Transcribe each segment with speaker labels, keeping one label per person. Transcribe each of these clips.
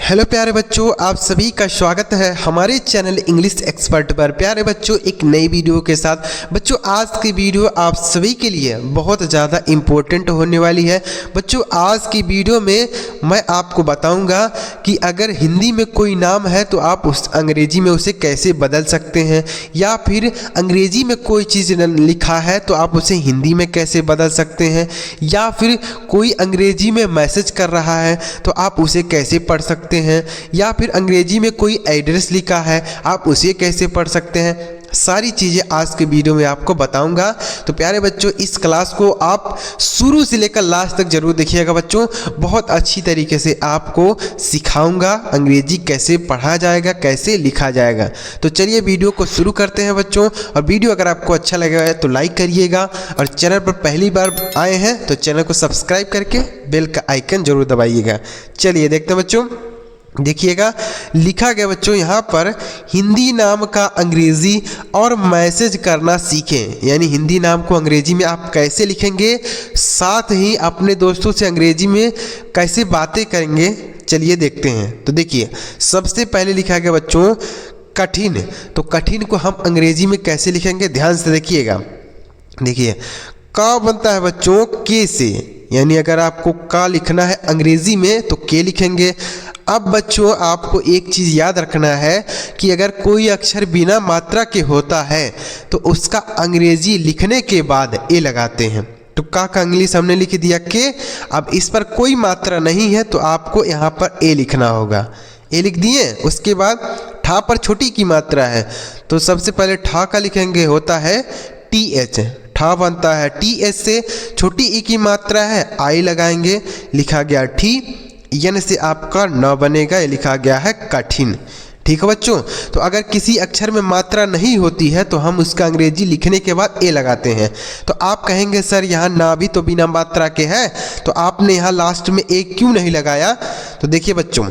Speaker 1: Hello प्यारे बच्चों, आप सभी का स्वागत है हमारे चैनल इंग्लिश एक्सपर्ट पर। प्यारे बच्चों, एक नई वीडियो के साथ। बच्चों, आज की वीडियो आप सभी के लिए बहुत ज़्यादा इम्पोर्टेंट होने वाली है। बच्चों, आज की वीडियो में मैं आपको बताऊंगा कि अगर हिंदी में कोई नाम है तो आप उस अंग्रेजी में उसे कैसे बदल सकते हैं, या फिर अंग्रेजी में कोई चीज़ लिखा है तो आप उसे हिंदी में कैसे बदल सकते हैं, या फिर कोई अंग्रेजी में मैसेज कर रहा है तो आप उसे कैसे पढ़ सकते हैं, या फिर अंग्रेजी में कोई एड्रेस लिखा है आप उसे कैसे पढ़ सकते हैं। सारी चीज़ें आज के वीडियो में आपको बताऊंगा। तो प्यारे बच्चों, इस क्लास को आप शुरू से लेकर लास्ट तक जरूर देखिएगा। बच्चों, बहुत अच्छी तरीके से आपको सिखाऊंगा अंग्रेजी कैसे पढ़ा जाएगा, कैसे लिखा जाएगा। तो चलिए वीडियो को शुरू करते हैं बच्चों। और वीडियो अगर आपको अच्छा लगा तो लाइक करिएगा, और चैनल पर पहली बार आए हैं तो चैनल को सब्सक्राइब करके बेल का आइकन जरूर दबाइएगा। चलिए देखते हैं बच्चों। देखिएगा, लिखा गया बच्चों यहाँ पर, हिंदी नाम का अंग्रेजी और मैसेज करना सीखें। यानी हिंदी नाम को अंग्रेजी में आप कैसे लिखेंगे, साथ ही अपने दोस्तों से अंग्रेजी में कैसे बातें करेंगे, चलिए देखते हैं। तो देखिए, सबसे पहले लिखा गया बच्चों कठिन। तो कठिन को हम अंग्रेजी में कैसे लिखेंगे, ध्यान से देखिएगा। देखिए, का बनता है बच्चों के से, यानी अगर आपको का लिखना है अंग्रेजी में तो के लिखेंगे। अब बच्चों, आपको एक चीज़ याद रखना है कि अगर कोई अक्षर बिना मात्रा के होता है तो उसका अंग्रेजी लिखने के बाद ए लगाते हैं। तो का इंग्लिश हमने लिख दिया के। अब इस पर कोई मात्रा नहीं है तो आपको यहाँ पर ए लिखना होगा। ए लिख दिए। उसके बाद ठा पर छोटी की मात्रा है तो सबसे पहले ठा का लिखेंगे, होता है टी एच। ठा बनता है टी एच से, छोटी ई की मात्रा है आई लगाएंगे, लिखा गया ठी। यन से आपका न बनेगा, ये लिखा गया है कठिन। ठीक है बच्चों। तो अगर किसी अक्षर में मात्रा नहीं होती है तो हम उसका अंग्रेजी लिखने के बाद ए लगाते हैं। तो आप कहेंगे सर यहाँ ना भी तो बिना मात्रा के है, तो आपने यहाँ लास्ट में ए क्यों नहीं लगाया। तो देखिए बच्चों,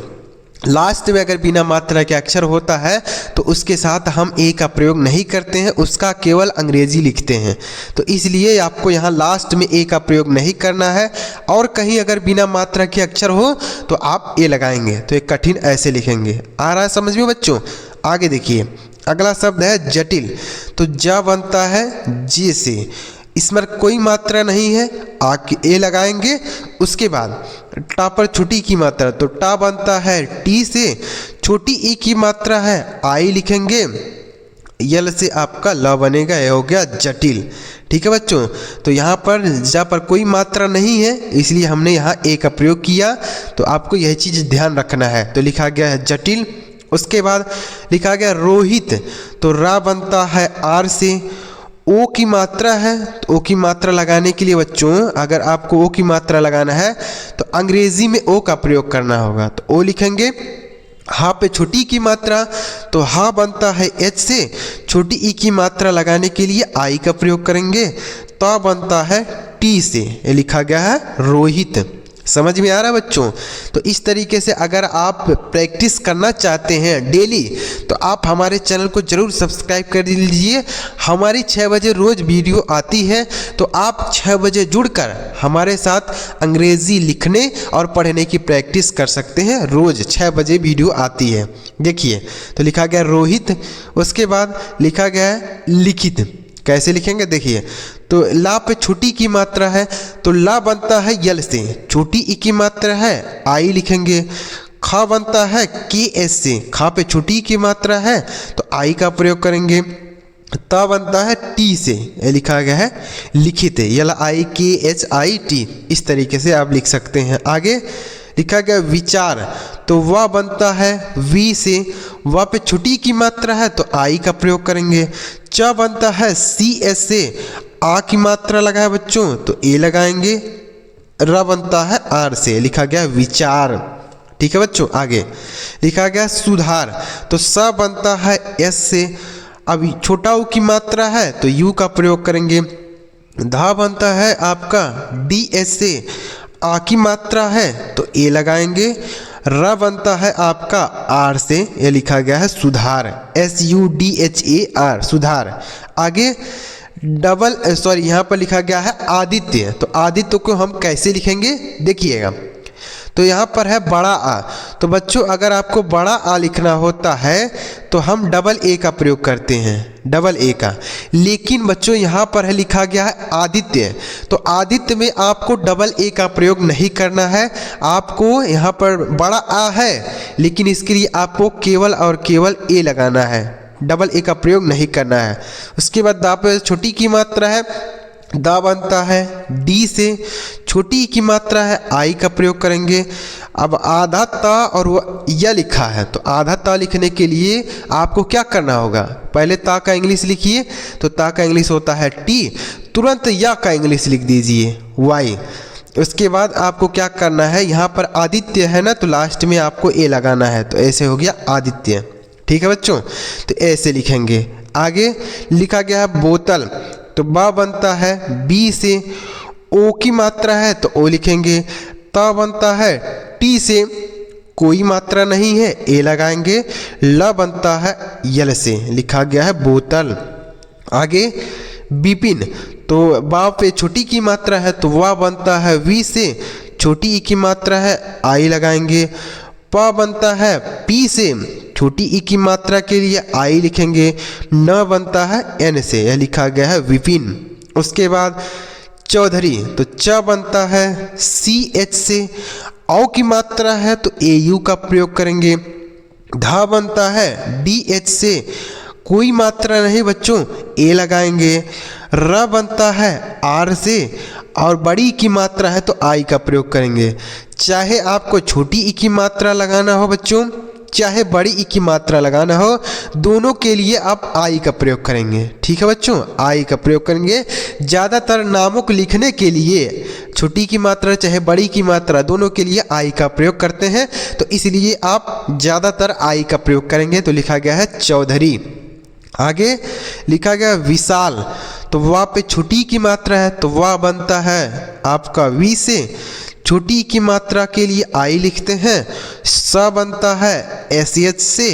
Speaker 1: लास्ट में अगर बिना मात्रा के अक्षर होता है तो उसके साथ हम ए का प्रयोग नहीं करते हैं, उसका केवल अंग्रेजी लिखते हैं। तो इसलिए आपको यहाँ लास्ट में ए का प्रयोग नहीं करना है। और कहीं अगर बिना मात्रा के अक्षर हो तो आप ए लगाएंगे। तो एक कठिन ऐसे लिखेंगे। आ रहा है समझ में बच्चों। आगे देखिए, अगला शब्द है जटिल। तो जा बनता है जे से, इसमें कोई मात्रा नहीं है, आके ए लगाएंगे। उसके बाद टा पर छोटी की मात्रा, तो टा बनता है टी से, छोटी ई की मात्रा है आई लिखेंगे, यल से आपका ल बनेगा, यह हो गया जटिल। ठीक है बच्चों। तो यहाँ पर जा पर कोई मात्रा नहीं है इसलिए हमने यहाँ ए का प्रयोग किया। तो आपको यह चीज़ ध्यान रखना है। तो लिखा गया है जटिल। उसके बाद लिखा गया रोहित। तो रा बनता है आर से, ओ की मात्रा है तो ओ की मात्रा लगाने के लिए बच्चों, अगर आपको ओ की मात्रा लगाना है तो अंग्रेजी में ओ का प्रयोग करना होगा। तो ओ लिखेंगे। हा पे छोटी की मात्रा, तो हा बनता है एच से, छोटी ई की मात्रा लगाने के लिए आई का प्रयोग करेंगे। ता बनता है टी से, ये लिखा गया है रोहित। समझ में आ रहा है बच्चों। तो इस तरीके से अगर आप प्रैक्टिस करना चाहते हैं डेली तो आप हमारे चैनल को जरूर सब्सक्राइब कर लीजिए। हमारी 6 बजे रोज़ वीडियो आती है, तो आप 6 बजे जुड़कर हमारे साथ अंग्रेज़ी लिखने और पढ़ने की प्रैक्टिस कर सकते हैं। रोज़ 6 बजे वीडियो आती है। देखिए, तो लिखा गया रोहित। उसके बाद लिखा गया है लिखित। कैसे लिखेंगे, देखिए, तो ला पे छोटी की मात्रा है तो ला बनता है यल से, छोटी ई की मात्रा है आई लिखेंगे। खा बनता है के एस से, खा पे छोटी की मात्रा है तो आई का प्रयोग करेंगे। ता बनता है टी से, ये लिखा गया है लिखित, यल आई के एच आई टी। इस तरीके से आप लिख सकते हैं। आगे लिखा गया विचार। तो वह बनता है वी से, वह पे छोटी की मात्रा है तो आई का प्रयोग करेंगे। च बनता है सी एस से, आ की मात्रा लगा है बच्चों तो ए लगाएंगे। र बनता है आर से, लिखा गया विचार। ठीक है बच्चों। आगे लिखा गया सुधार। तो स बनता है एस से, अब छोटा ऊ की मात्रा है तो यू का प्रयोग करेंगे। धा बनता है आपका डी एस से, आ की मात्रा है तो ए लगाएंगे। र बनता है आपका आर से, ये लिखा गया है सुधार, SUDHAR, सुधार। आगे यहाँ पर लिखा गया है आदित्य। तो आदित्य को हम कैसे लिखेंगे देखिएगा। तो यहाँ पर है बड़ा आ। तो बच्चों अगर आपको बड़ा आ लिखना होता है तो हम डबल ए का प्रयोग करते हैं, डबल ए का। लेकिन बच्चों यहाँ पर है लिखा गया है आदित्य, तो आदित्य में आपको डबल ए का प्रयोग नहीं करना है। आपको यहाँ पर बड़ा आ है लेकिन इसके लिए आपको केवल और केवल ए लगाना है, डबल ए का प्रयोग नहीं करना है। उसके बाद दा पे छोटी की मात्रा है, दा बनता है डी से, छोटी की मात्रा है आई का प्रयोग करेंगे। अब आधा ता और वो या लिखा है, तो आधा ता लिखने के लिए आपको क्या करना होगा, पहले ता का इंग्लिश लिखिए, तो ता का इंग्लिश होता है टी, तुरंत या का इंग्लिश लिख दीजिए वाई। उसके बाद आपको क्या करना है, यहाँ पर आदित्य है ना, तो लास्ट में आपको ए लगाना है, तो ऐसे हो गया आदित्य। ठीक है बच्चों, तो ऐसे लिखेंगे। आगे लिखा गया है बोतल, तो बा बनता है बी से, ओ की मात्रा है तो ओ लिखेंगे। ता बनता है टी से, कोई मात्रा नहीं है ए लगाएंगे। ल बनता है यल से, लिखा गया है बोतल। आगे विपिन, तो बा पे छोटी की मात्रा है तो वाह बनता है वी से, छोटी ई की मात्रा है आई लगाएंगे। प बनता है पी से, छोटी ई की मात्रा के लिए आई लिखेंगे। न बनता है एन से, यह लिखा गया है विपिन। उसके बाद चौधरी, तो च बनता है सी एच से, औ की मात्रा है तो ए यू का प्रयोग करेंगे। धा बनता है डी एच से, कोई मात्रा नहीं बच्चों ए लगाएंगे। र बनता है आर से, और बड़ी की मात्रा है तो आई का प्रयोग करेंगे। चाहे आपको छोटी ई की मात्रा लगाना हो बच्चों, चाहे बड़ी ई की मात्रा लगाना हो, दोनों के लिए आप आई का प्रयोग करेंगे। ठीक है बच्चों, आई का प्रयोग करेंगे। ज़्यादातर नामों को लिखने के लिए छोटी की मात्रा चाहे बड़ी की मात्रा दोनों के लिए आई का प्रयोग करते हैं, तो इसलिए आप ज़्यादातर आई का प्रयोग करेंगे। तो लिखा गया है चौधरी। आगे लिखा गया विशाल, तो वाह पे छोटी की मात्रा है तो वाह बनता है आपका वी से, छोटी की मात्रा के लिए आई लिखते हैं। स बनता है एस एच से,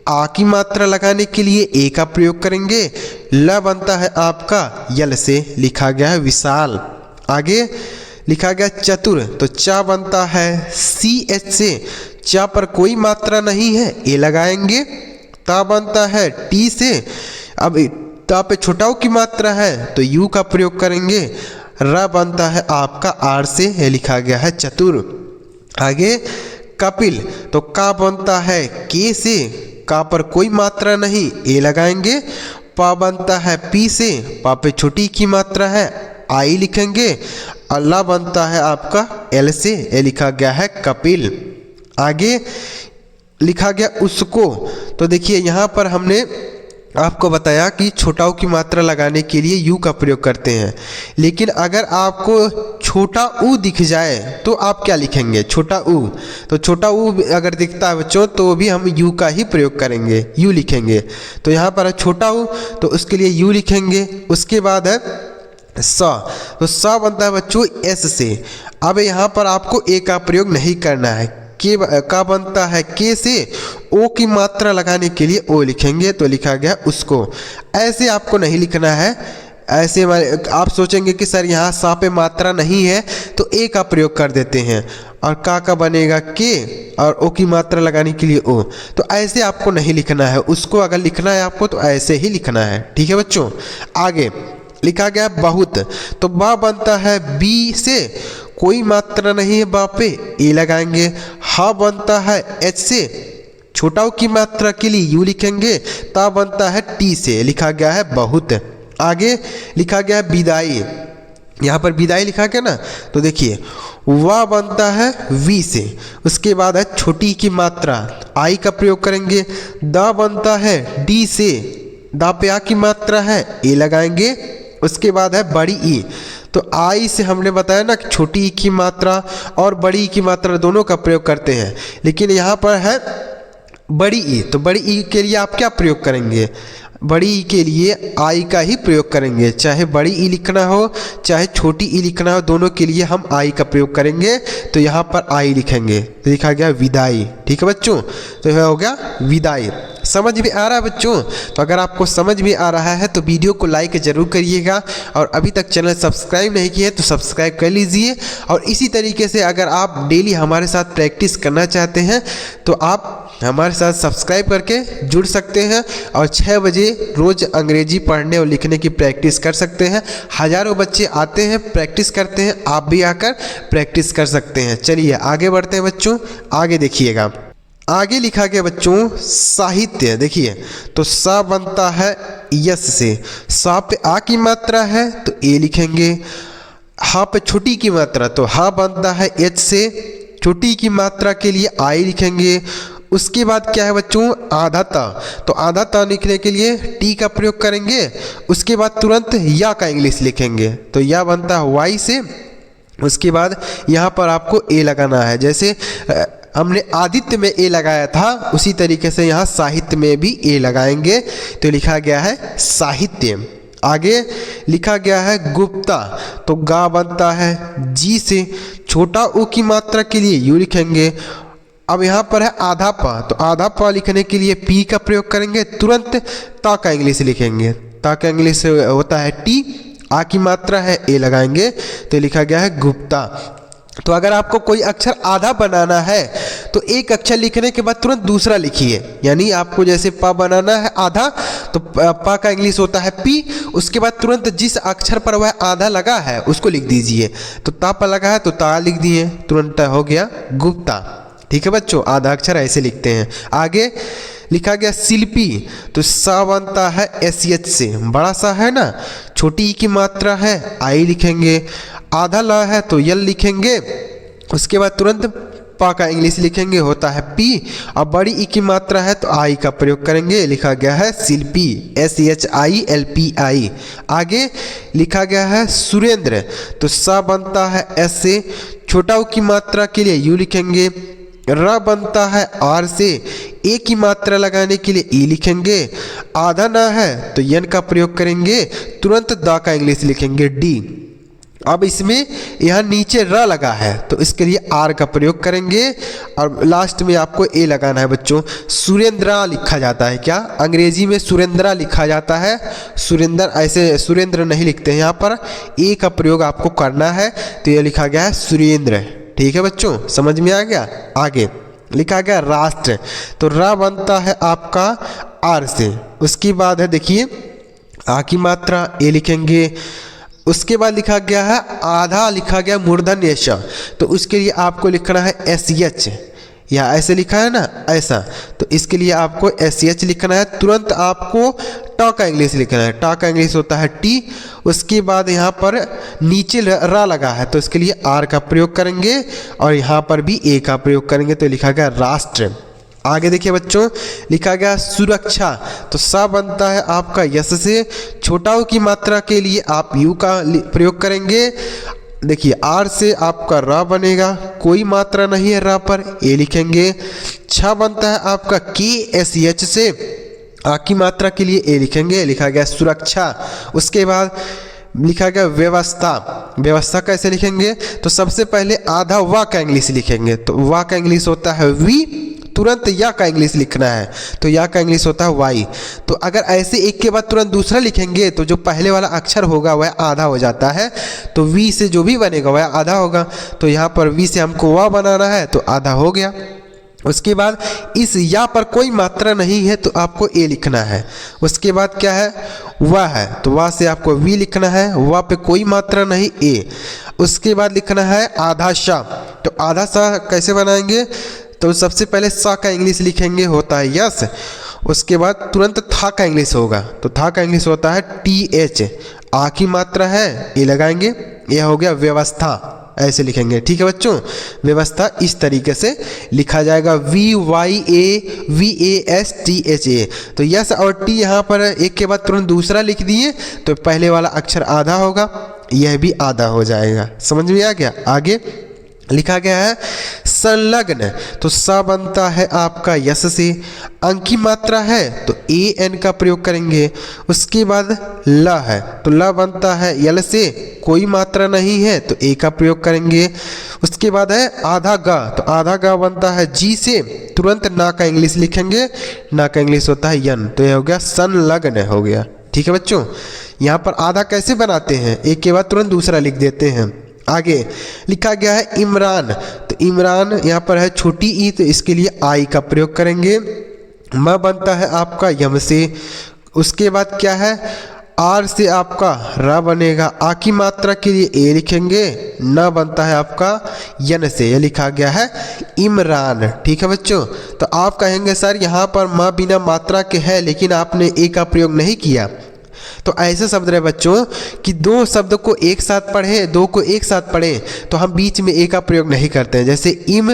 Speaker 1: आ की मात्रा लगाने के लिए ए का प्रयोग करेंगे। ल बनता है आपका यल से, लिखा गया है विशाल। आगे लिखा गया चतुर, तो चा बनता है सी एच से, चा पर कोई मात्रा नहीं है ए लगाएंगे। ता बनता है टी से, अब ता पे छोटाओ की मात्रा है तो यू का प्रयोग करेंगे। र बनता है आपका आर से, यह लिखा गया है चतुर। आगे कपिल, तो का बनता है के से, का पर कोई मात्रा नहीं ए लगाएंगे। पा बनता है पी से, पा पे छोटी की मात्रा है आई लिखेंगे। अल्लाह बनता है आपका एल से, यह लिखा गया है कपिल। आगे लिखा गया उसको, तो देखिए यहाँ पर हमने आपको बताया कि छोटा ऊ की मात्रा लगाने के लिए यू का प्रयोग करते हैं, लेकिन अगर आपको छोटा ऊ दिख जाए तो आप क्या लिखेंगे, छोटा ऊ। तो छोटा ऊ अगर दिखता है बच्चों तो भी हम यू का ही प्रयोग करेंगे, यू लिखेंगे। तो यहाँ पर है छोटा ऊ, तो उसके लिए यू लिखेंगे। उसके बाद है स, तो स बनता है बच्चों एस से। अब यहाँ पर आपको ए का प्रयोग नहीं करना है। के का बनता है के से, ओ की मात्रा लगाने के लिए ओ लिखेंगे, तो लिखा गया उसको। ऐसे आपको नहीं लिखना है। ऐसे आप सोचेंगे कि सर यहाँ सा पे मात्रा नहीं है तो ए का प्रयोग कर देते हैं, और का बनेगा के, और ओ की मात्रा लगाने के लिए ओ। तो ऐसे आपको नहीं लिखना है, उसको अगर लिखना है आपको तो ऐसे ही लिखना है। ठीक है बच्चों। आगे लिखा गया बहुत, तो बा बनता है बी से, कोई मात्रा नहीं है बा पे ए लगाएंगे। हा बनता है एच से, छोटाओं की मात्रा के लिए यू लिखेंगे। ता बनता है टी से, लिखा गया है बहुत। आगे लिखा गया है विदाई, यहाँ पर विदाई लिखा गया ना, तो देखिए वाह बनता है वी से, उसके बाद है छोटी की मात्रा आई का प्रयोग करेंगे। दा बनता है डी से, दा पे आ की मात्रा है ए लगाएंगे। उसके बाद है बड़ी ई, तो आई से हमने बताया ना कि छोटी ई की मात्रा और बड़ी ई की मात्रा दोनों का प्रयोग करते हैं, लेकिन यहाँ पर है बड़ी ई, तो बड़ी ई के लिए आप क्या प्रयोग करेंगे, बड़ी ई के लिए आई का ही प्रयोग करेंगे। चाहे बड़ी ई लिखना हो चाहे छोटी ई लिखना हो, दोनों के लिए हम आई का प्रयोग करेंगे। तो यहाँ पर आई लिखेंगे, तो लिखा गया विदाई। ठीक है बच्चों, तो यह हो गया विदाई। समझ में आ रहा है बच्चों? तो अगर आपको समझ में आ रहा है तो वीडियो को लाइक जरूर करिएगा, और अभी तक चैनल सब्सक्राइब नहीं किए तो सब्सक्राइब कर लीजिए। और इसी तरीके से अगर आप डेली हमारे साथ प्रैक्टिस करना चाहते हैं तो आप हमारे साथ सब्सक्राइब करके जुड़ सकते हैं, और 6 बजे रोज़ अंग्रेजी पढ़ने और लिखने की प्रैक्टिस कर सकते हैं। हज़ारों बच्चे आते हैं, प्रैक्टिस करते हैं, आप भी आकर प्रैक्टिस कर सकते हैं। चलिए आगे बढ़ते हैं बच्चों, आगे देखिएगा। आगे लिखा गया बच्चों साहित्य। देखिए, तो सा बनता है यस से, सा पे आ की मात्रा है तो ए लिखेंगे। हा पे छोटी की मात्रा, तो हा बनता है एच से, छोटी की मात्रा के लिए आई लिखेंगे। उसके बाद क्या है बच्चों, आधा ता, तो आधा ता लिखने के लिए टी का प्रयोग करेंगे। उसके बाद तुरंत या का इंग्लिश लिखेंगे, तो या बनता है वाई से। उसके बाद यहाँ पर आपको ए लगाना है, जैसे हमने आदित्य में ए लगाया था उसी तरीके से यहाँ साहित्य में भी ए लगाएंगे, तो लिखा गया है साहित्य। आगे लिखा गया है गुप्ता, तो गा बनता है जी से, छोटा ऊ की मात्रा के लिए यू लिखेंगे। अब यहाँ पर है आधा पा, तो आधा पा लिखने के लिए पी का प्रयोग करेंगे, तुरंत ता का इंग्लिश लिखेंगे। ता का इंग्लिश होता है टी, आ की मात्रा है ए लगाएंगे, तो लिखा गया है गुप्ता। तो अगर आपको कोई अक्षर आधा बनाना है तो एक अक्षर लिखने के बाद तुरंत दूसरा लिखिए। यानी आपको जैसे पा बनाना है आधा, तो पा का इंग्लिश होता है पी, उसके बाद तुरंत जिस अक्षर पर वह आधा लगा है उसको लिख दीजिए। तो ता पर लगा है तो ता लिख दिए, तुरंत हो गया गुप्ता। ठीक है बच्चों, आधा अक्षर ऐसे लिखते हैं। आगे लिखा गया शिल्पी, तो सा बनता है एस एच से, बड़ा सा है ना, छोटी ई की मात्रा है आई लिखेंगे। आधा ला है तो यल लिखेंगे। उसके बाद तुरंत पा का इंग्लिश लिखेंगे, होता है पी, और बड़ी ई की मात्रा है तो आई का प्रयोग करेंगे, लिखा गया है शिल्पी, SHILPI। आगे लिखा गया है सुरेंद्र, तो सा बनता है एस से, छोटा ऊ की मात्रा के लिए यू लिखेंगे। र बनता है आर से, ए की मात्रा लगाने के लिए ई लिखेंगे। आधा ना है तो यन का प्रयोग करेंगे, तुरंत दा का इंग्लिश लिखेंगे डी। अब इसमें यहाँ नीचे र लगा है तो इसके लिए आर का प्रयोग करेंगे, और लास्ट में आपको ए लगाना है बच्चों। सुरेंद्रा लिखा जाता है, क्या अंग्रेजी में सुरेंद्रा लिखा जाता है, सुरेंद्र ऐसे सुरेंद्र नहीं लिखते हैं। यहाँ पर ए का प्रयोग आपको करना है, तो ये लिखा गया है सुरेंद्र। ठीक है बच्चों, समझ में आ गया? आगे लिखा गया राष्ट्र, तो रा बनता है आपका आर से। उसके बाद है देखिए आ की मात्रा ए लिखेंगे। उसके बाद लिखा गया है आधा, लिखा गया मूर्धन्य श, तो उसके लिए आपको लिखना है SH, या ऐसे लिखा है ना ऐसा, तो इसके लिए आपको SH लिखना है। तुरंत आपको टा का इंग्लिश लिखना है, टा का इंग्लिश होता है टी। उसके बाद यहाँ पर नीचे रा लगा है तो इसके लिए आर का प्रयोग करेंगे, और यहाँ पर भी ए का प्रयोग करेंगे, तो लिखा गया राष्ट्र। आगे देखिए बच्चों, लिखा गया सुरक्षा, तो सा बनता है आपका यस से, छोटा ऊ की मात्रा के लिए आप यू का प्रयोग करेंगे। देखिए आर से आपका रा बनेगा, कोई मात्रा नहीं है रा पर, ए लिखेंगे। छा बनता है आपका KSH से, आ की मात्रा के लिए ए लिखेंगे, लिखा गया सुरक्षा। उसके बाद लिखा गया व्यवस्था, व्यवस्था कैसे लिखेंगे, तो सबसे पहले आधा वा का इंग्लिश लिखेंगे, तो वा का इंग्लिश होता है वी, तुरंत या का इंग्लिश लिखना है, तो या का इंग्लिश होता है वाई। तो अगर ऐसे एक के बाद तुरंत दूसरा लिखेंगे तो जो पहले वाला अक्षर होगा वह आधा हो जाता है, तो वी से जो भी बनेगा वह आधा होगा। तो यहाँ पर वी से हमको वा बनाना है तो आधा हो गया। उसके बाद इस या पर कोई मात्रा नहीं है तो आपको ए लिखना है। उसके बाद क्या है, वाह है, तो वाह से आपको वी लिखना है, वाह पे कोई मात्रा नहीं, ए। उसके बाद लिखना है आधा सा, तो आधा सा कैसे बनाएंगे, तो सबसे पहले सा का इंग्लिश लिखेंगे, होता है यस। उसके बाद तुरंत था का इंग्लिश होगा, तो था का इंग्लिश होता है TH, आ की मात्रा है ए लगाएंगे, यह हो गया व्यवस्था, ऐसे लिखेंगे। ठीक है बच्चों, व्यवस्था इस तरीके से लिखा जाएगा, VYAVASTHA। तो यस और टी यहाँ पर एक के बाद तुरंत दूसरा लिख दिए तो पहले वाला अक्षर आधा होगा, यह भी आधा हो जाएगा। समझ में आ गया? आगे लिखा गया है संलग्न, तो स बनता है आपका यस से। अंक की मात्रा है तो ए एन का प्रयोग करेंगे। उसके बाद ल है तो ल बनता है यल से, कोई मात्रा नहीं है तो ए का प्रयोग करेंगे। उसके बाद है आधा ग, तो आधा ग बनता है जी से, तुरंत ना का इंग्लिश लिखेंगे, ना का इंग्लिश होता है यन, तो ये हो गया संलग्न हो गया। ठीक है बच्चों, यहाँ पर आधा कैसे बनाते हैं, एक के बाद तुरंत दूसरा लिख देते हैं। आगे लिखा गया है इमरान, तो इमरान यहाँ पर है छोटी ई, तो इसके लिए आई का प्रयोग करेंगे। म बनता है आपका यम से। उसके बाद क्या है, आर से आपका र बनेगा, आ की मात्रा के लिए ए लिखेंगे, न बनता है आपका यन से, यह लिखा गया है इमरान। ठीक है बच्चों, तो आप कहेंगे सर यहाँ पर म बिना मात्रा के है लेकिन आपने ए का प्रयोग नहीं किया। तो ऐसे शब्द रहे बच्चों कि दो शब्द को एक साथ पढ़ें, दो को एक साथ पढ़ें तो हम बीच में ए का प्रयोग नहीं करते हैं। जैसे इम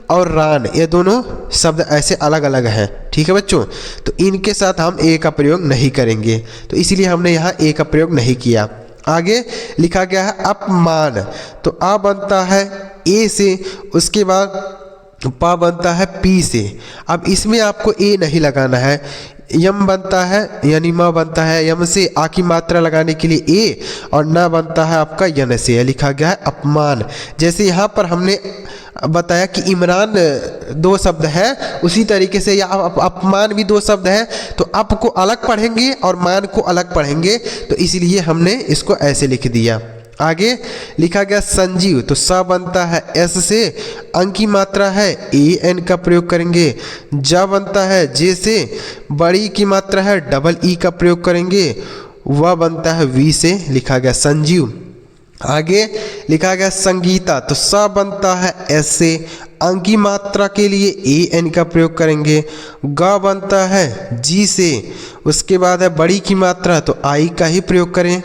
Speaker 1: और रान, ये दोनों शब्द ऐसे अलग अलग हैं। ठीक है बच्चों, तो इनके साथ हम ए का प्रयोग नहीं करेंगे, तो इसीलिए हमने यहाँ ए का प्रयोग नहीं किया। आगे लिखा गया है अपमान, तो आ बनता है ए से, उसके बाद पा बनता है पी से। अब इसमें आपको ए नहीं लगाना है, यम बनता है यानी म बनता है यम से, आ की मात्रा लगाने के लिए ए, और न बनता है आपका यन से, यह लिखा गया है अपमान। जैसे यहाँ पर हमने बताया कि इमरान दो शब्द है, उसी तरीके से या अपमान भी दो शब्द है, तो अप को अलग पढ़ेंगे और मान को अलग पढ़ेंगे, तो इसलिए हमने इसको ऐसे लिख दिया। आगे लिखा गया संजीव, तो स बनता है एस से, अंक की मात्रा है ए एन का प्रयोग करेंगे। ज बनता है जे से, बड़ी की मात्रा है डबल ई का प्रयोग करेंगे। व बनता है वी से, लिखा गया संजीव। आगे लिखा गया संगीता, तो स बनता है एस से, अंक की मात्रा के लिए ए एन का प्रयोग करेंगे। ग बनता है जी से, उसके बाद है बड़ी की मात्रा तो आई का ही प्रयोग करें।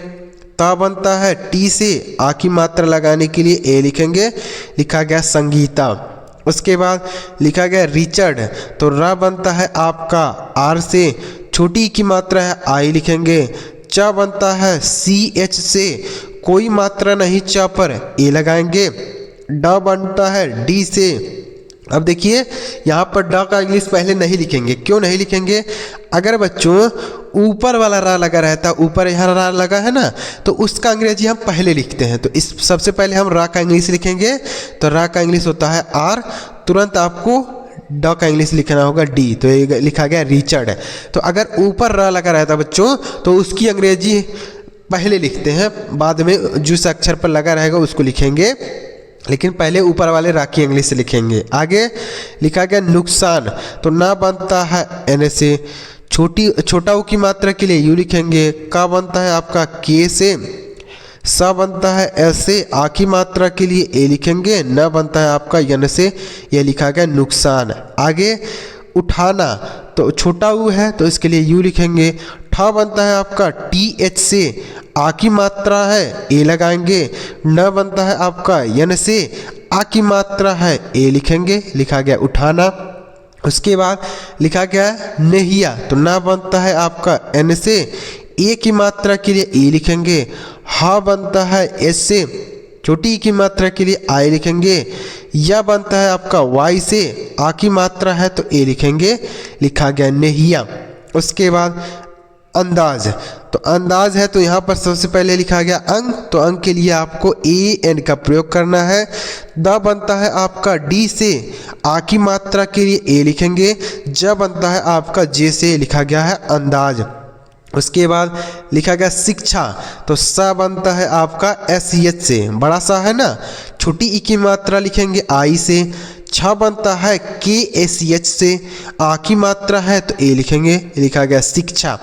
Speaker 1: ता बनता है टी से, आ की मात्रा लगाने के लिए ए लिखेंगे, लिखा गया संगीता। उसके बाद लिखा गया रिचर्ड, तो र बनता है आपका आर से, छोटी की मात्रा है आई लिखेंगे। च बनता है सी एच से, कोई मात्रा नहीं च पर ए लगाएंगे। ड बनता है डी से। अब देखिए यहाँ पर ड का इंग्लिश पहले नहीं लिखेंगे, क्यों नहीं लिखेंगे, अगर बच्चों ऊपर वाला रा लगा रहता, ऊपर यहाँ रा लगा है ना, तो उसका अंग्रेजी हम पहले लिखते हैं। तो इस सबसे पहले हम रा का इंग्लिश लिखेंगे, तो रा का इंग्लिश होता है आर, तुरंत आपको ड का इंग्लिश लिखना होगा डी, तो ये लिखा गया रिचर्ड। तो अगर ऊपर रा लगा रहता बच्चों तो उसकी अंग्रेजी पहले लिखते हैं, बाद में जिस अक्षर पर लगा रहेगा उसको लिखेंगे, लेकिन पहले ऊपर वाले रा की इंग्लिश से लिखेंगे। आगे लिखा गया नुकसान, तो ना बनता है एन से, छोटा ऊ की मात्रा के लिए यू लिखेंगे। का बनता है आपका के से, स बनता है एस से, आ की मात्रा के लिए ए लिखेंगे। न बनता है आपका यन से, यह लिखा गया नुकसान। आगे उठाना, तो छोटा ऊ है तो इसके लिए यू लिखेंगे। ठ बनता है आपका टी एच से, आ की मात्रा है ए लगाएंगे। न बनता है आपका यन से, आ की मात्रा है ए लिखेंगे, लिखा गया उठाना। उसके बाद लिखा गया नहिया, तो ना बनता है आपका एन से, ए की मात्रा के लिए ए लिखेंगे। हा बनता है एस से, छोटी की मात्रा के लिए आई लिखेंगे। या बनता है आपका वाई से, आ की मात्रा है तो ए लिखेंगे, लिखा गया नहिया। उसके बाद अंदाज, तो अंदाज है तो यहाँ पर सबसे पहले लिखा गया अंग, तो अंग के लिए आपको ए एन का प्रयोग करना है। द बनता है आपका डी से, आ की मात्रा के लिए ए लिखेंगे। ज बनता है आपका जे से, लिखा गया है अंदाज। उसके बाद लिखा गया शिक्षा, तो स बनता है आपका एस एच से, बड़ा सा है ना, छोटी ई की मात्रा लिखेंगे आई से। छ बनता है के एस एच से, आ की मात्रा है तो ए लिखेंगे, लिखा गया शिक्षा।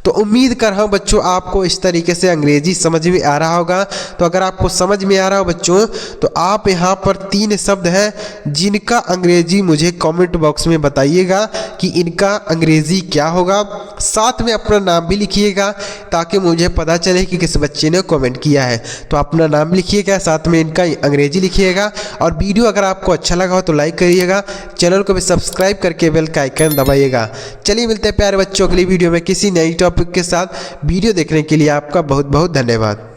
Speaker 1: तो उम्मीद कर रहा हूँ बच्चों आपको इस तरीके से अंग्रेजी समझ में आ रहा होगा। तो अगर आपको समझ में आ रहा हो बच्चों, तो आप यहाँ पर 3 शब्द हैं जिनका अंग्रेजी मुझे कमेंट बॉक्स में बताइएगा कि इनका अंग्रेजी क्या होगा। साथ में अपना नाम भी लिखिएगा ताकि मुझे पता चले कि किस बच्चे ने कमेंट किया है। तो अपना नाम लिखिएगा, साथ में इनका अंग्रेजी लिखिएगा। और वीडियो अगर आपको अच्छा लगा हो तो लाइक करिएगा, चैनल को भी सब्सक्राइब करके बेल का आइकन दबाइएगा। चलिए मिलते हैं प्यारे बच्चों अगली वीडियो में किसी नई टॉपिक के साथ। वीडियो देखने के लिए आपका बहुत बहुत धन्यवाद।